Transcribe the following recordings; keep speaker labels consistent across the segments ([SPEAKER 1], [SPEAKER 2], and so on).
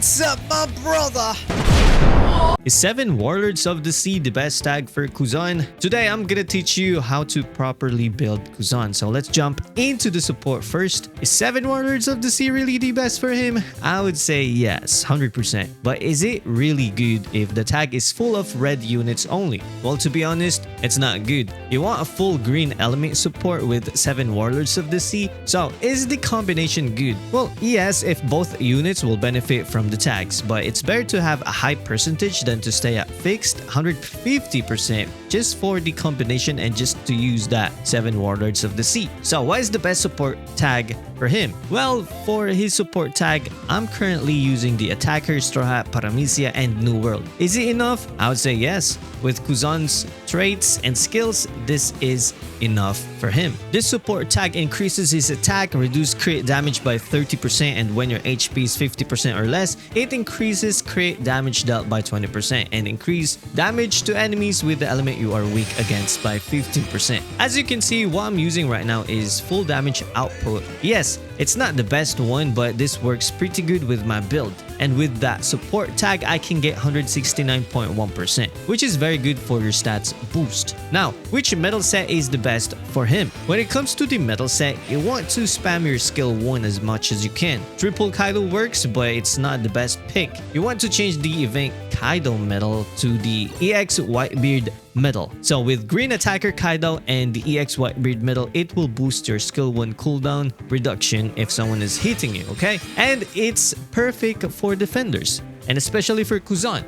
[SPEAKER 1] What's up, my brother?
[SPEAKER 2] Is 7 Warlords of the Sea the best tag for Kuzan? Today I'm gonna teach you how to properly build Kuzan. So let's jump into the support first. Is 7 Warlords of the Sea really the best for him? I would say yes, 100%. But is it really good if the tag is full of red units only? Well, to be honest, it's not good. You want a full green element support with 7 Warlords of the Sea. So is the combination good? Well, yes, if both units will benefit from the tags, but it's better to have a high percentage than to stay at fixed 150% just for the combination and just to use that 7 Warlords of the Sea. So what is the best support tag for him? Well, for his support tag, I'm currently using the Attacker, Straw Hat, Paramecia, and New World. Is it enough? I would say yes. With Kuzan's traits and skills, this is enough for him. This support tag increases his attack, reduce crit damage by 30%, and when your HP is 50% or less, it increases crit damage dealt by 20% and increase damage to enemies with the element you are weak against by 15%. As you can see, what I'm using right now is full damage output. Yes, it's not the best one, but this works pretty good with my build. And with that support tag, I can get 169.1%, which is very good for your stats boost. Now, which metal set is the best for him? When it comes to the metal set, you want to spam your skill 1 as much as you can. Triple Kaido works, but it's not the best pick. You want to change the event Kaido metal to the EX Whitebeard metal. So with green attacker Kaido and the EX Whitebeard metal, it will boost your skill 1 cooldown reduction if someone is hitting you, okay? And it's perfect for defenders, and especially for Kuzan.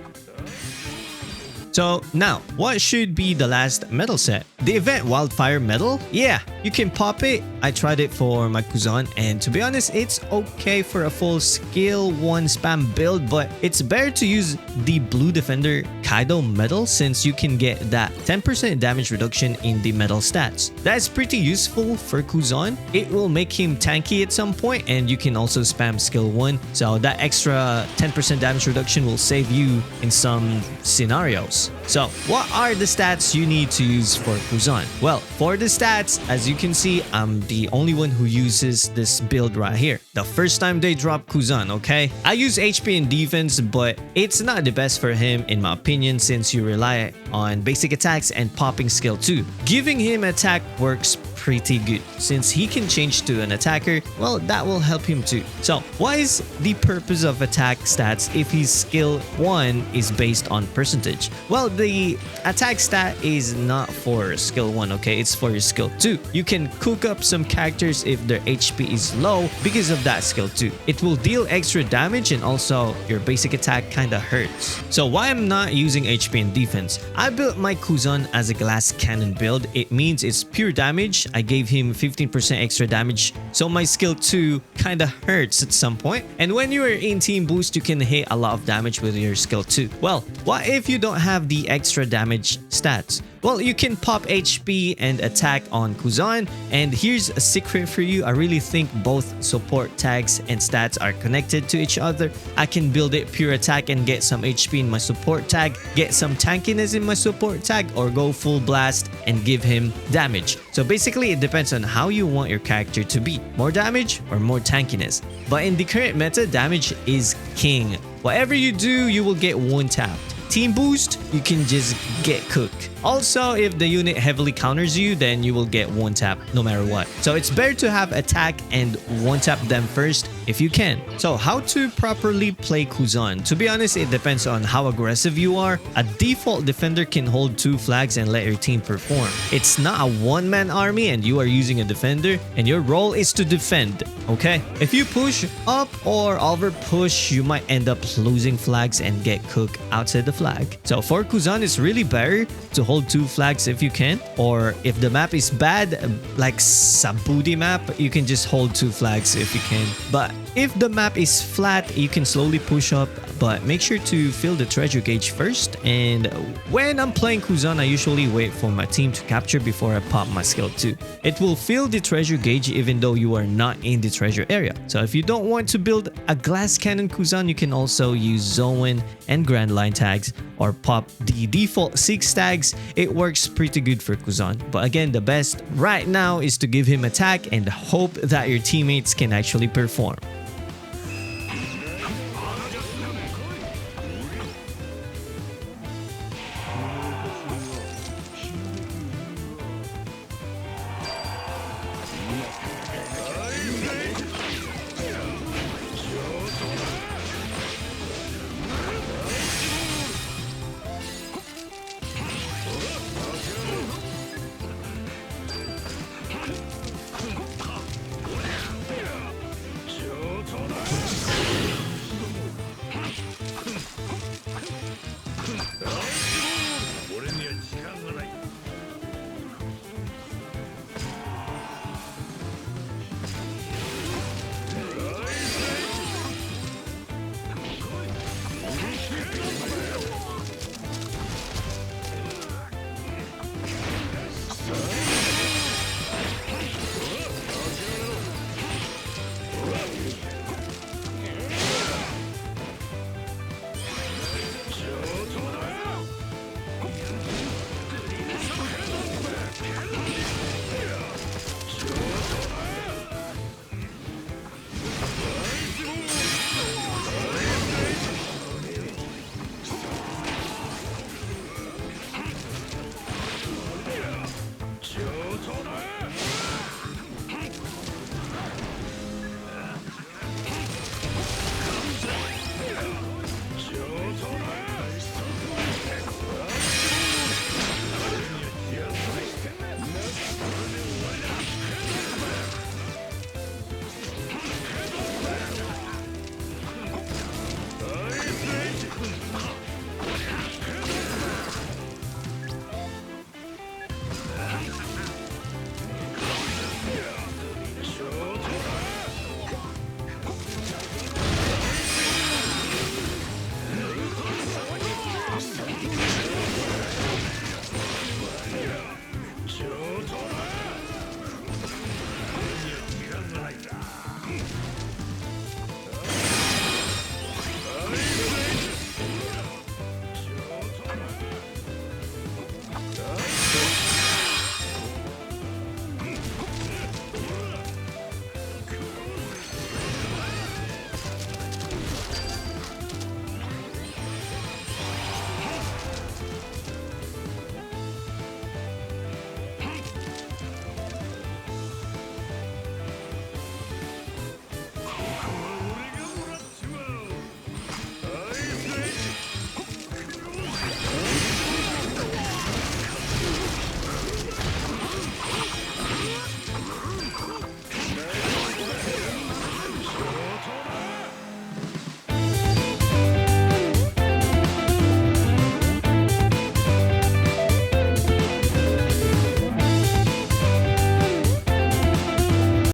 [SPEAKER 2] So now, what should be the last metal set? The event Wildfire metal? Yeah, you can pop it. I tried it for my Kuzan, and to be honest, it's okay for a full skill 1 spam build, but it's better to use the blue defender Kaido metal since you can get that 10% damage reduction in the metal stats. That's pretty useful for Kuzan. It will make him tanky at some point, and you can also spam skill 1, so that extra 10% damage reduction will save you in some scenarios. So what are the stats you need to use for Kuzan? Well, for the stats, as you can see, I'm the only one who uses this build right here. The first time they drop Kuzan, okay? I use HP and defense, but it's not the best for him in my opinion since you rely on basic attacks and popping skill 2. Giving him attack works pretty good since he can change to an attacker. Well, that will help him too. So what is the purpose of attack stats if his skill 1 is based on percentage? Well, the attack stat is not for skill 1, okay? It's for your skill 2. You can cook up some characters if their HP is low because of that skill 2. It will deal extra damage and also your basic attack kinda hurts. So why I'm not using HP and defense? I built my Kuzan as a glass cannon build. It means it's pure damage. I gave him 15% extra damage, so my skill 2 kinda hurts at some point. And when you are in team boost, you can hit a lot of damage with your skill 2. Well, what if you don't have the extra damage stats? Well, you can pop HP and attack on Kuzan, and here's a secret for you. I really think both support tags and stats are connected to each other. I can build it pure attack and get some HP in my support tag, get some tankiness in my support tag, or go full blast and give him damage. So basically, it depends on how you want your character to be. More damage or more tankiness. But in the current meta, damage is king. Whatever you do, you will get 1 tapped. Team boost, you can just get cooked. Also, if the unit heavily counters you, then you will get 1 tap no matter what. So it's better to have attack and 1 tap them first if you can. So how to properly play Kuzan? To be honest, it depends on how aggressive you are. A default defender can hold 2 flags and let your team perform. It's not a one-man army and you are using a defender and your role is to defend, okay? If you push up or over push, you might end up losing flags and get cooked outside the flag. So for Kuzan, it's really better to hold 2 flags if you can, or if the map is bad like Sabudi map, you can just hold 2 flags if you can. But if the map is flat, you can slowly push up, but make sure to fill the treasure gauge first. And when I'm playing Kuzan, I usually wait for my team to capture before I pop my skill 2. It will fill the treasure gauge even though you are not in the treasure area. So if you don't want to build a glass cannon Kuzan, you can also use Zoan and Grand Line tags or pop the default 6 tags. It works pretty good for Kuzan. But again, the best right now is to give him attack and hope that your teammates can actually perform.